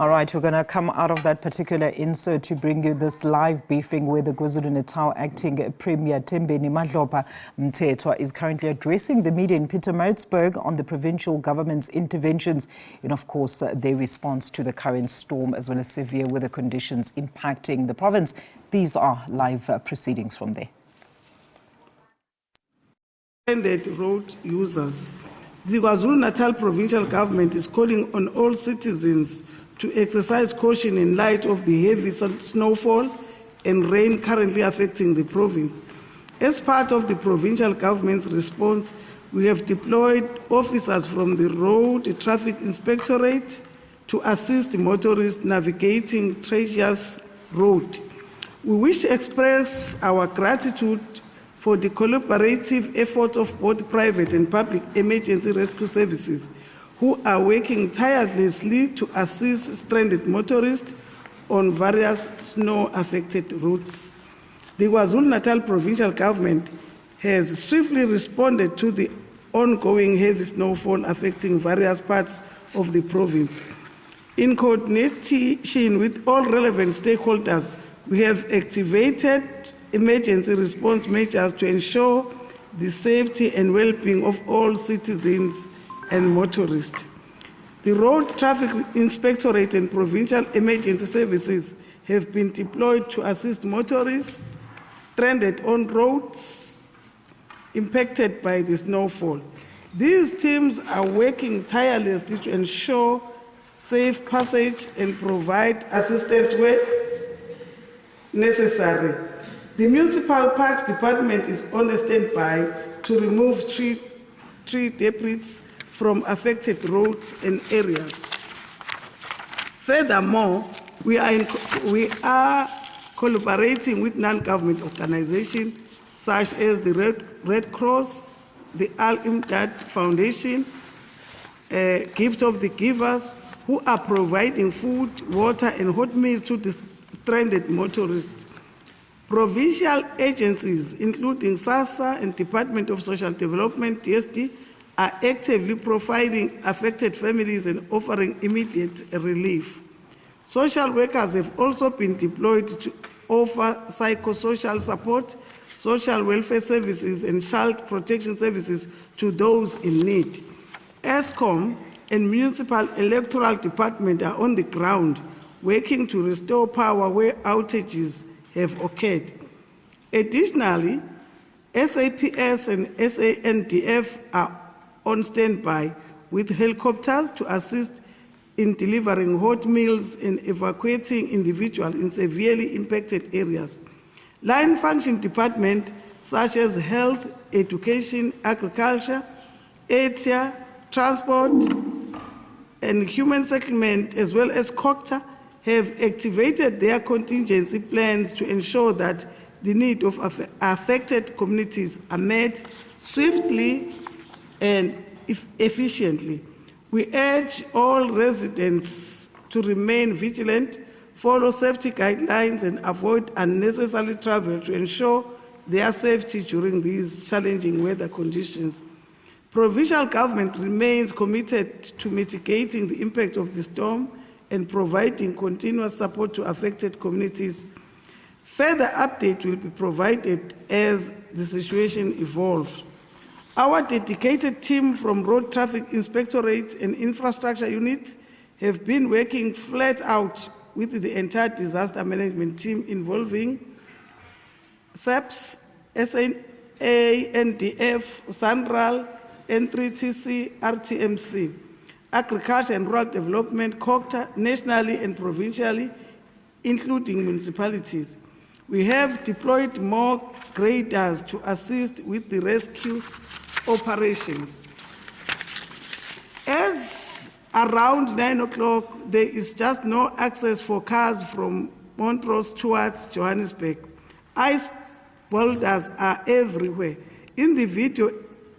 All right, we're going to come out of that particular insert to bring you this live briefing where the KwaZulu-Natal Acting Premier Thembeni Madlopa Mthethwa is currently addressing the media in Pietermaritzburg on the provincial government's interventions and, of course, their response to the current storm as well as severe weather conditions impacting the province. These are live proceedings from there. Road users. The KwaZulu-Natal provincial government is calling on all citizens to exercise caution in light of the heavy snowfall and rain currently affecting the province. As part of the provincial government's response, we have deployed officers from the Road Traffic Inspectorate to assist motorists navigating treacherous road. We wish to express our gratitude for the collaborative efforts of both private and public emergency rescue services who are working tirelessly to assist stranded motorists on various snow-affected routes. The KwaZulu-Natal provincial government has swiftly responded to the ongoing heavy snowfall affecting various parts of the province. In coordination with all relevant stakeholders, we have activated emergency response measures to ensure the safety and well-being of all citizens and motorists. The Road Traffic Inspectorate and Provincial Emergency Services have been deployed to assist motorists stranded on roads impacted by the snowfall. These teams are working tirelessly to ensure safe passage and provide assistance where necessary. The Municipal Parks Department is on standby to remove tree debris from affected roads and areas. Furthermore, we are collaborating with non-government organizations such as the Red Cross, the Al Imdad Foundation, Gift of the Givers, who are providing food, water, and hot meals to the stranded motorists. Provincial agencies, including SASSA and Department of Social Development, DSD, are actively providing affected families and offering immediate relief. Social workers have also been deployed to offer psychosocial support, social welfare services, and child protection services to those in need. ESCOM and Municipal Electoral Department are on the ground working to restore power where outages have occurred. Additionally, SAPS and SANDF are on standby with helicopters to assist in delivering hot meals and evacuating individuals in severely impacted areas. Line function departments such as health, education, agriculture, ATIA, transport, and human settlement, as well as COCTA, have activated their contingency plans to ensure that the needs of affected communities are met swiftly and efficiently. We urge all residents to remain vigilant, follow safety guidelines, and avoid unnecessary travel to ensure their safety during these challenging weather conditions. Provincial government remains committed to mitigating the impact of the storm and providing continuous support to affected communities. Further update will be provided as the situation evolves. Our dedicated team from Road Traffic Inspectorate and Infrastructure Unit have been working flat out with the entire disaster management team involving SABC, SANDF, SANRAL, N3TC, RTMC, Agriculture and Rural Development, COCTA, nationally and provincially, including municipalities. We have deployed more graders to assist with the rescue operations. As around 9 o'clock, there is just no access for cars from Montrose towards Johannesburg. Ice boulders are everywhere. In the video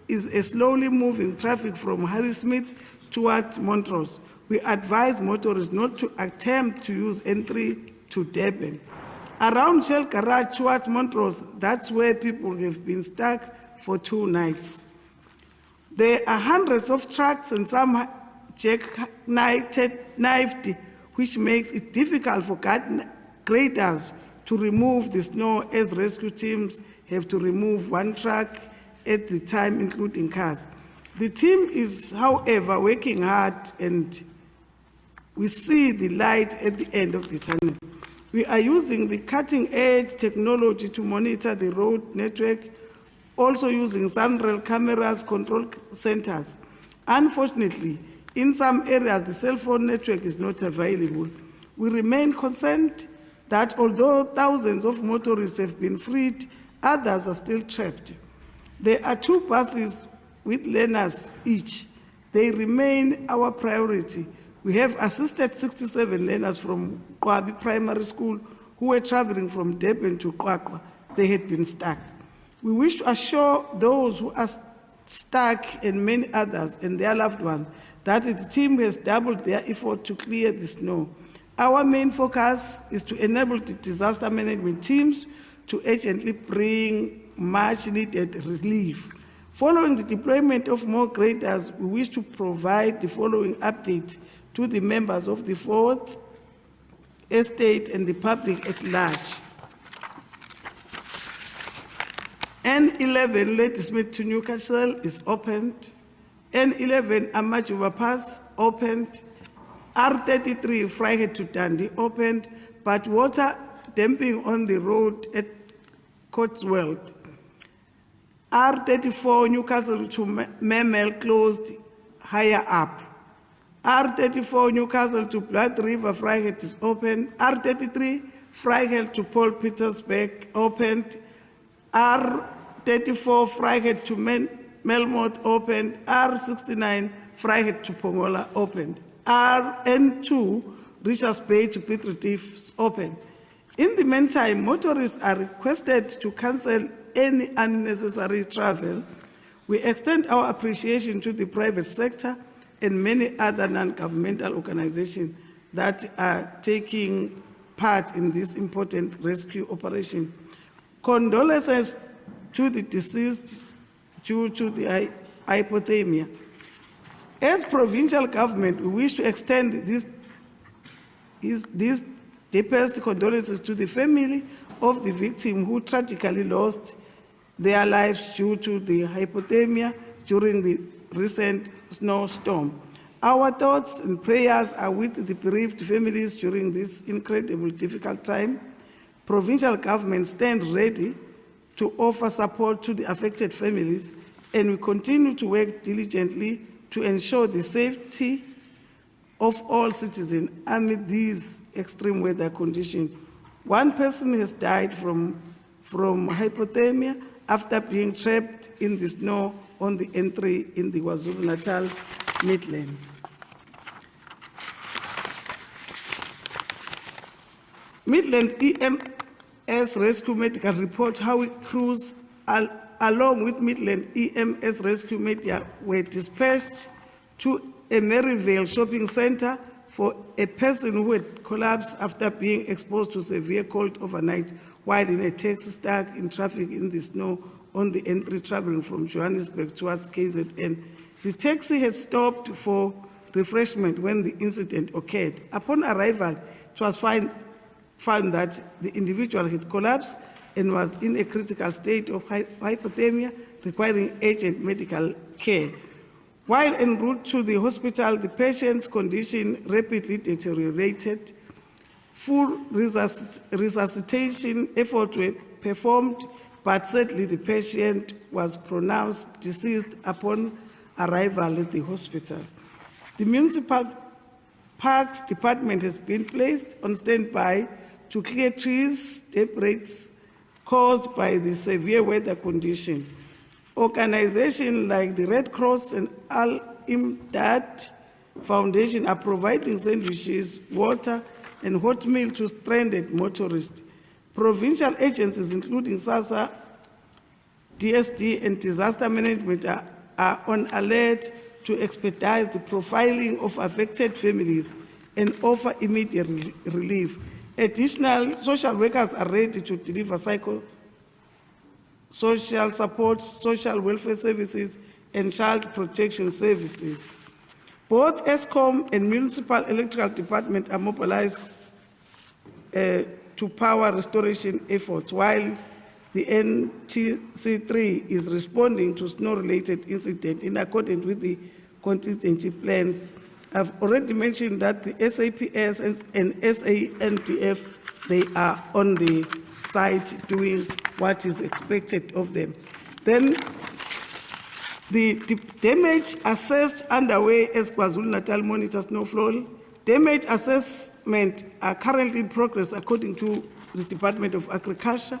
is a slowly moving traffic from Harrismith towards Montrose. We advise motorists not to attempt to use N3 to Durban. Around Shell Garage towards Montrose, that's where people have been stuck for 2 nights. There are hundreds of trucks and some jackknifed which makes it difficult for graders to remove the snow, as rescue teams have to remove one truck at the time, including cars. The team is, however, working hard, and we see the light at the end of the tunnel. We are using the cutting-edge technology to monitor the road network, also using sunrail cameras, control centers. Unfortunately, in some areas, the cell phone network is not available. We remain concerned that although thousands of motorists have been freed, others are still trapped. There are 2 buses with learners each. They remain our priority. We have assisted 67 learners from Kwabi Primary School who were traveling from Durban to Qwaqwa. They had been stuck. We wish to assure those who are stuck and many others and their loved ones that the team has doubled their effort to clear the snow. Our main focus is to enable the disaster management teams to urgently bring much needed relief. Following the deployment of more graders, we wish to provide the following update to the members of the 4th Estate and the public at large. N11 Ladysmith to Newcastle is opened. N11 Amajuba Pass opened. R33 Freihead to Dundee opened, but water dumping on the road at Cotswold. R34 Newcastle to Memel closed higher up. R34 Newcastle to Blood River Freihead is open. R33 Freihead to Paul Petersburg opened. R34 Freihead to Melmoth opened. R69 Freihead to Pongola opened. RN2 Richards Bay to Piet Retief is open. In the meantime, motorists are requested to cancel any unnecessary travel. We extend our appreciation to the private sector and many other non-governmental organizations that are taking part in this important rescue operation. Condolences to the deceased due to the hypothermia. As provincial government, we wish to extend these deepest condolences to the family of the victim who tragically lost their lives due to the hypothermia during the recent snowstorm. Our thoughts and prayers are with the bereaved families during this incredibly difficult time. Provincial government stands ready to offer support to the affected families, and we continue to work diligently to ensure the safety of all citizens amid these extreme weather conditions. One person has died from hypothermia after being trapped in the snow on the N3 in the KwaZulu-Natal Midlands. Midland EMS Rescue Medical report how crews along with Midland EMS Rescue Media were dispatched to a Maryvale shopping center for a person who had collapsed after being exposed to severe cold overnight while in a taxi stuck in traffic in the snow on the N3 traveling from Johannesburg towards KZN. The taxi had stopped for refreshment when the incident occurred. Upon arrival, it was found that the individual had collapsed and was in a critical state of hypothermia requiring urgent medical care. While en route to the hospital, the patient's condition rapidly deteriorated. Full resuscitation efforts were performed, but sadly the patient was pronounced deceased upon arrival at the hospital. The Municipal Parks Department has been placed on standby to clear trees, debris caused by the severe weather condition. Organizations like the Red Cross and Al-Imdad Foundation are providing sandwiches, water, and hot meal to stranded motorists. Provincial agencies, including SASA, DSD, and disaster management are on alert to expedite the profiling of affected families and offer immediate relief. Additional social workers are ready to deliver social support, social welfare services, and child protection services. Both ESCOM and Municipal Electrical Department are mobilized to power restoration efforts, while the NTC3 is responding to snow-related incident in accordance with the contingency plans. I've already mentioned that the SAPS and SANDF, they are on the site doing what is expected of them. Then the damage assessed underway as KwaZulu-Natal monitors snowfall. Damage assessment are currently in progress according to the Department of Agriculture,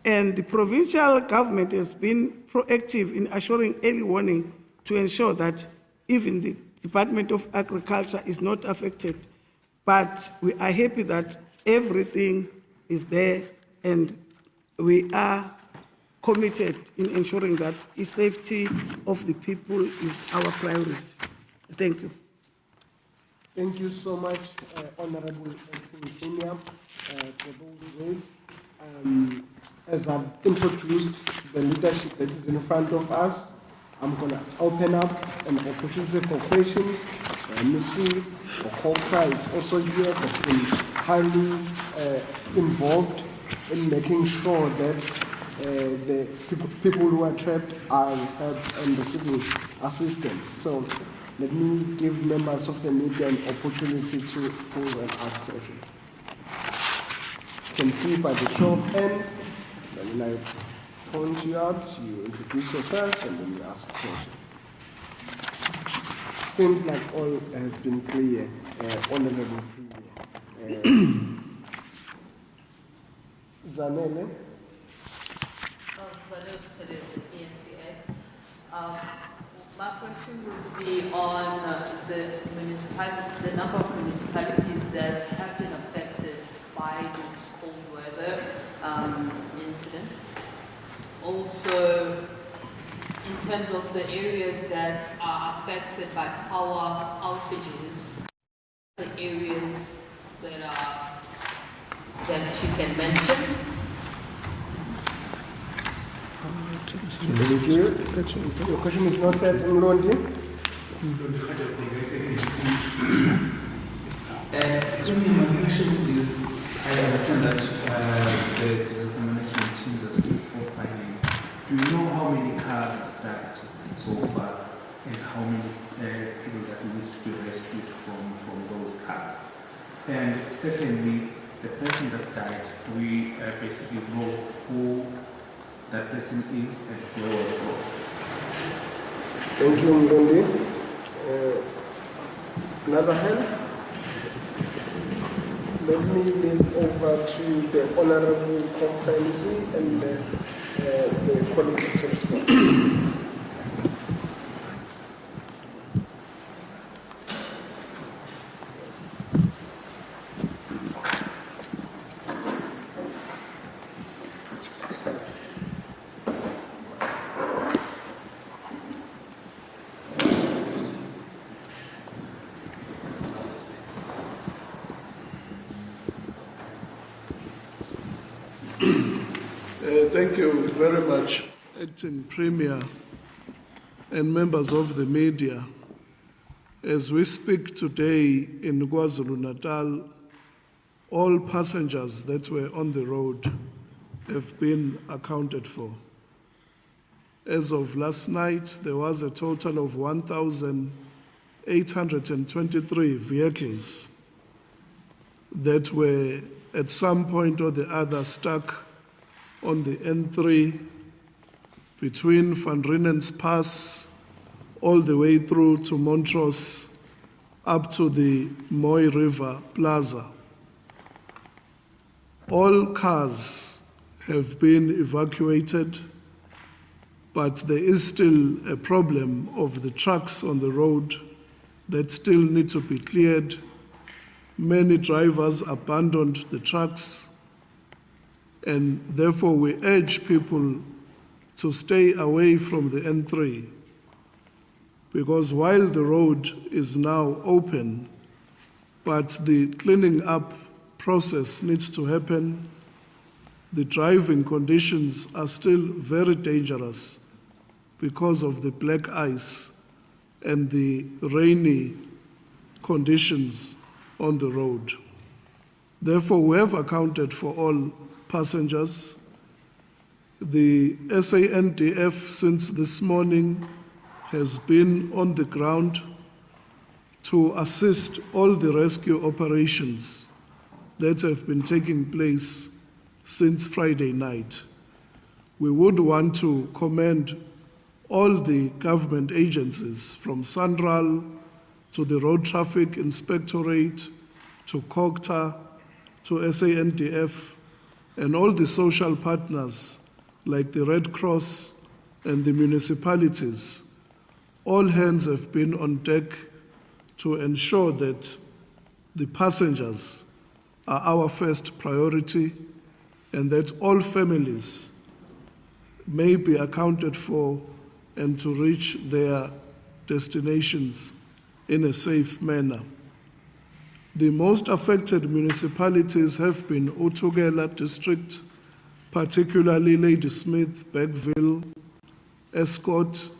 and the provincial government has been proactive in assuring early warning to ensure that even the Department of Agriculture is not affected. But we are happy that everything is there, and we are committed in ensuring that the safety of the people is our priority. Thank you. Thank you so much, Honorable Senior, for those words. As I've introduced the leadership that is in front of us, I'm going to open up an opportunity for questions. Missy Okokta is also here, but been highly involved in making sure that the people who are trapped are help and receiving assistance. So let me give members of the media an opportunity to pose and ask questions. You can see by the show of hands, when I point you out, you introduce yourself and then you ask a question. Seems like all has been clear, honorable clear. Zanele. My question would be on the number of municipalities that have been affected by this cold weather incident. Also, in terms of the areas that are affected by power outages, the areas that you can mention. Thank you. Your question is not set in London. My question is, I understand that the management teams are still profiling. Do you know how many cars are stacked so far and how many people that need to be rescued from those cars? And secondly, the person that died, we basically know who that person is and where was from. Thank you, Mbondi. Another hand? Let me leave over to the Honorable Comtanisi and the colleagues to respond. Thank you very much, Acting Premier and members of the media. As we speak today in KwaZulu-Natal, all passengers that were on the road have been accounted for. As of last night, there was a total of 1,823 vehicles that were at some point or the other stuck on the N3 between Van Rienen's Pass all the way through to Montrose up to the Moy River Plaza. All cars have been evacuated, but there is still a problem of the trucks on the road that still need to be cleared. Many drivers abandoned the trucks, and therefore we urge people to stay away from the N3, because while the road is now open, but the cleaning up process needs to happen, the driving conditions are still very dangerous because of the black ice and the rainy conditions on the road. Therefore, we have accounted for all passengers. The SANDF since this morning has been on the ground to assist all the rescue operations that have been taking place since Friday night. We would want to commend all the government agencies from SANRAL to the Road Traffic Inspectorate to COGTA to SANDF and all the social partners like the Red Cross and the municipalities. All hands have been on deck to ensure that the passengers are our first priority and that all families may be accounted for and to reach their destinations in a safe manner. The most affected municipalities have been Uthugela District, particularly Ladysmith, Bergville, Escort,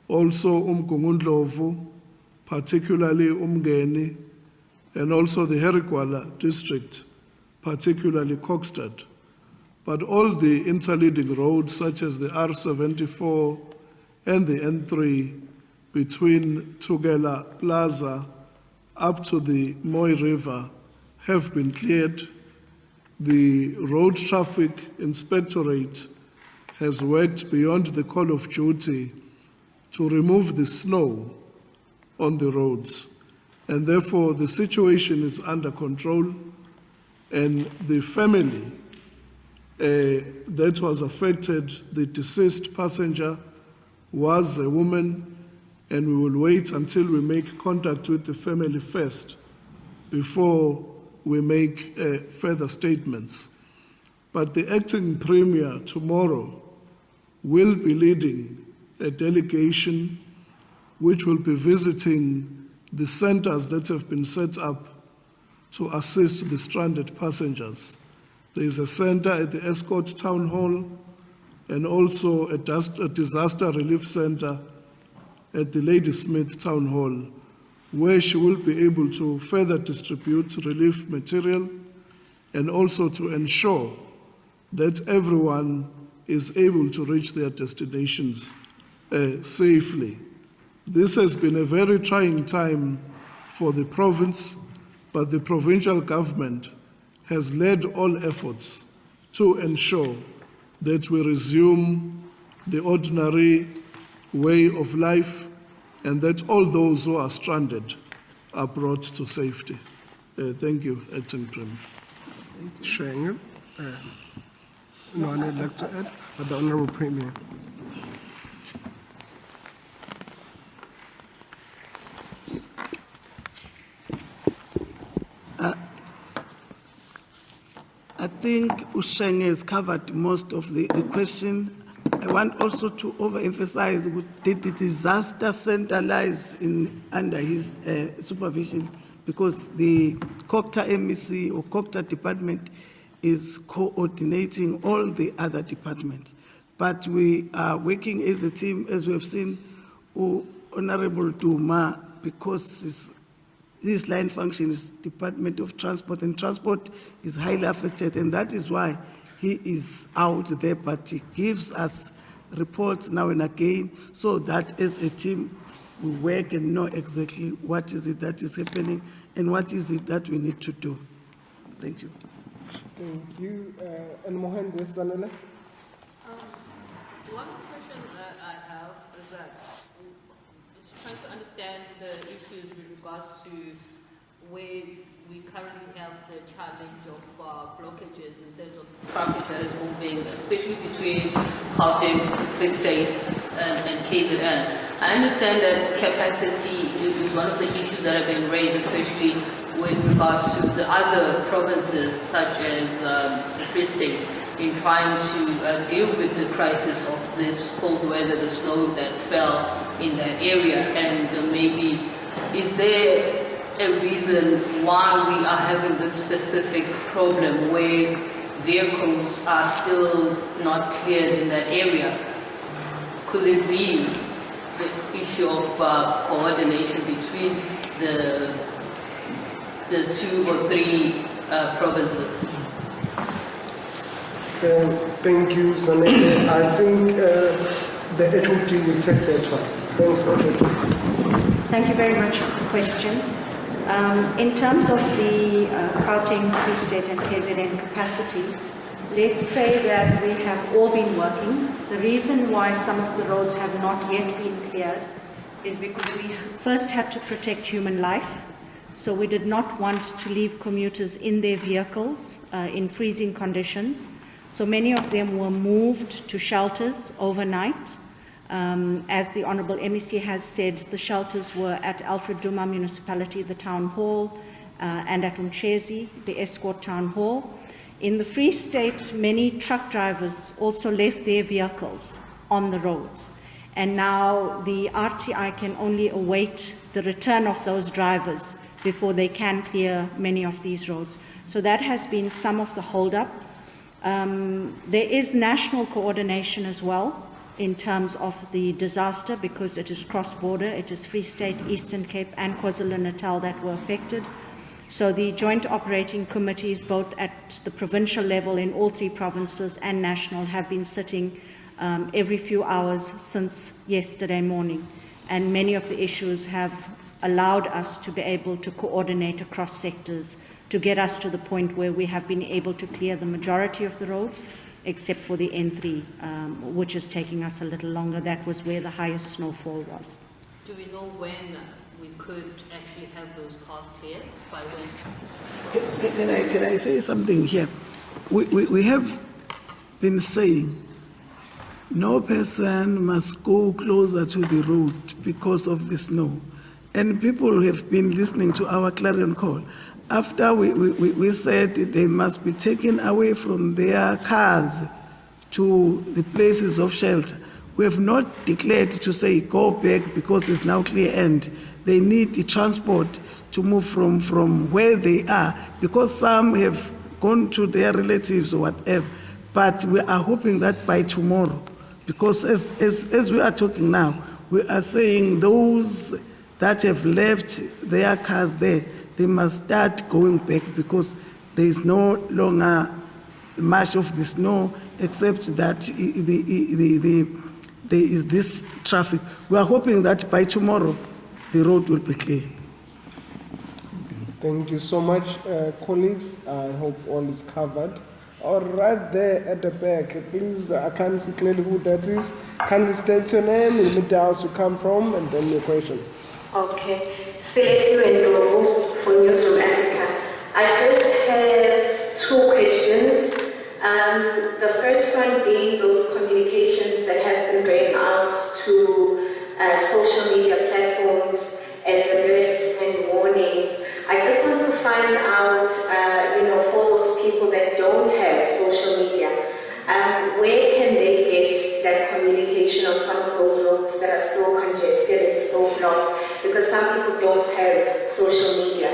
also Umgungundlovu, particularly Umgeni, and also the Herigwala District, particularly Kokstad. But all the interleading roads, such as the R74 and the N3 between Thugela Plaza up to the Moy River, have been cleared. The Road Traffic Inspectorate has worked beyond the call of duty to remove the snow on the roads. And therefore, the situation is under control, and the family that was affected, the deceased passenger, was a woman, and we will wait until we make contact with the family first before we make further statements. But the acting premier tomorrow will be leading a delegation which will be visiting the centers that have been set up to assist the stranded passengers. There is a center at the Escort Town Hall and also a disaster relief center at the Ladysmith Town Hall, where she will be able to further distribute relief material and also to ensure that everyone is able to reach their destinations safely. This has been a very trying time for the province, but the provincial government has led all efforts to ensure that we resume the ordinary way of life and that all those who are stranded are brought to safety. Thank you, Acting Premier. Shane, no one would like to add, but the Honourable Premier. I think Usheng has covered most of the question. I want also to overemphasize that the disaster center lies under his supervision, because the COGTA MEC or COGTA department is coordinating all the other departments. But we are working as a team, as we have seen, Honorable Duma, because this line function is Department of Transport, and transport is highly affected, and that is why he is out there, but he gives us reports now and again, so that as a team we work and know exactly what is it that is happening and what is it that we need to do. Thank you. Thank you. And Mohan Sanele. One question that I have is that it's trying to understand the issues with regards to where we currently have the challenge of blockages in terms of traffic that is moving, especially between Gauteng, Free State, and KZN. I understand that capacity is one of the issues that have been raised, especially with regards to the other provinces, such as the Free State, in trying to deal with the crisis of this cold weather, the snow that fell in that area, and maybe is there a reason why we are having this specific problem where vehicles are still not cleared in that area? Could it be the issue of coordination between the the 2 or 3 provinces. Thank you, Zanele. I think the HOD will take that one. Thanks, HOD. Thank you very much for the question. In terms of the Gauteng, Free State and KZN capacity, let's say that we have all been working. The reason why some of the roads have not yet been cleared is because we first had to protect human life. So we did not want to leave commuters in their vehicles in freezing conditions. So many of them were moved to shelters overnight. As the Honourable MEC has said, the shelters were at Alfred Duma Municipality, the Town Hall, and at Umchezi, the Escort Town Hall. In the Free State, many truck drivers also left their vehicles on the roads. And now the RTI can only await the return of those drivers before they can clear many of these roads. So that has been some of the hold-up. There is national coordination as well in terms of the disaster because it is cross-border. It is Free State, Eastern Cape and KwaZulu-Natal that were affected. So the joint operating committees, both at the provincial level in all 3 provinces and national, have been sitting every few hours since yesterday morning. And many of the issues have allowed us to be able to coordinate across sectors to get us to the point where we have been able to clear the majority of the roads, except for the N3, which is taking us a little longer. That was where the highest snowfall was. Do we know when we could actually have those cars cleared? By when? Can I say something here? We have been saying no person must go closer to the road because of the snow. And people have been listening to our clarion call. After we said they must be taken away from their cars to the places of shelter, we have not declared to say go back because it's now clear end. They need the transport to move from where they are because some have gone to their relatives or whatever. But we are hoping that by tomorrow, because as we are talking now, we are saying those that have left their cars there, they must start going back because there is no longer much of the snow except that there is this traffic. We are hoping that by tomorrow the road will be clear. Thank you so much, colleagues. I hope all is covered. All right, there at the back, please, I can't see clearly who that is. Kindly state your name, in the house you come from, and then your question. Okay, Seleti Wendobo for Newsroom Africa. I just have 2 questions. The first one being those communications that have been going out to social media platforms as alerts and warnings. I just want to find out, for those people that don't have social media, where can they get that communication on some of those roads that are still congested and still blocked? Because some people don't have social media.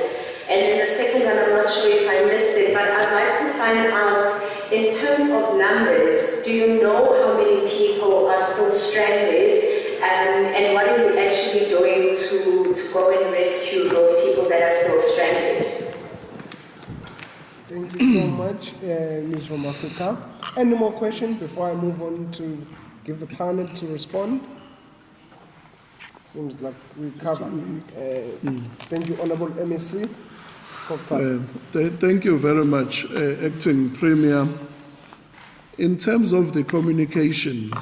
And then the second one, I'm not sure if I missed it, but I'd like to find out, in terms of numbers, do you know how many people are still stranded? And what are you actually doing to go and rescue those people that are still stranded? Thank you so much, Ms. from Africa. Any more questions before I move on to give the panel to respond? Seems like we covered. Thank you, Honourable MEC. Thank you very much, Acting Premier. In terms of the communication,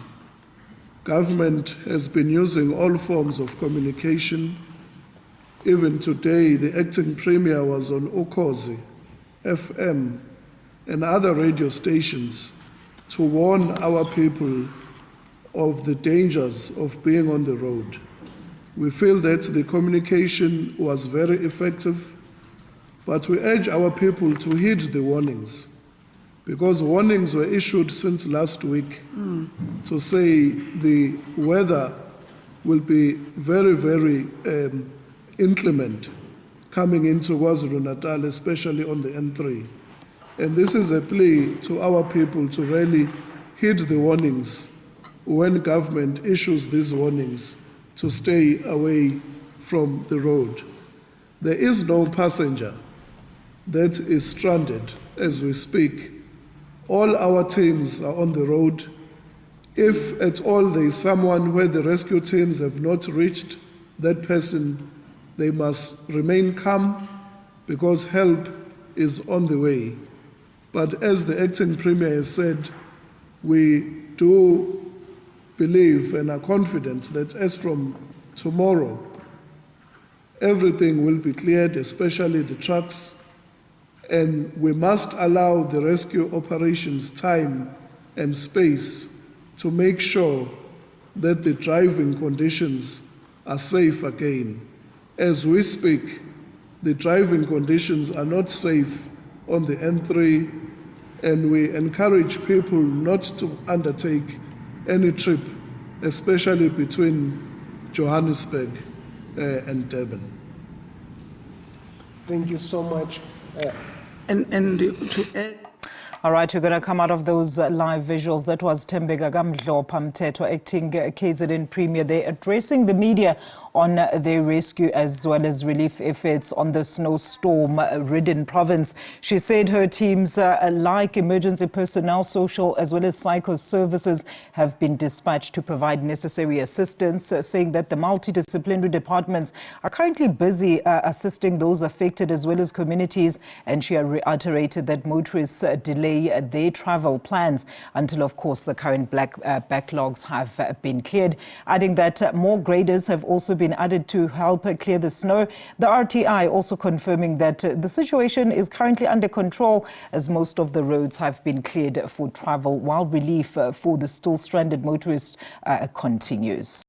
government has been using all forms of communication. Even today, the Acting Premier was on Ukhozi FM and other radio stations to warn our people of the dangers of being on the road. We feel that the communication was very effective, but we urge our people to heed the warnings, because warnings were issued since last week to say the weather will be very, very inclement coming into KwaZulu-Natal, especially on the N3. And this is a plea to our people to really heed the warnings when government issues these warnings to stay away from the road. There is no passenger that is stranded as we speak. All our teams are on the road. If at all there is someone where the rescue teams have not reached that person, they must remain calm because help is on the way. But as the acting Premier has said, we do believe and are confident that as from tomorrow, everything will be cleared, especially the trucks, and we must allow the rescue operations time and space to make sure that the driving conditions are safe again. As we speak, the driving conditions are not safe on the N3, and we encourage people not to undertake any trip, especially between Johannesburg and Durban. Thank you so much. And to add, All right, we're going to come out of those live visuals. That was Tembeka Kamdlopha Mthethwa, acting KZN Premier. They're addressing the media on their rescue as well as relief efforts on the snowstorm-ridden province. She said her teams, like emergency personnel, social as well as psycho services, have been dispatched to provide necessary assistance, saying that the multidisciplinary departments are currently busy assisting those affected as well as communities. And she reiterated that motorists delay their travel plans until, of course, the current backlogs have been cleared, adding that more graders have also been added to help clear the snow. The RTI also confirming that the situation is currently under control as most of the roads have been cleared for travel, while relief for the still stranded motorists continues.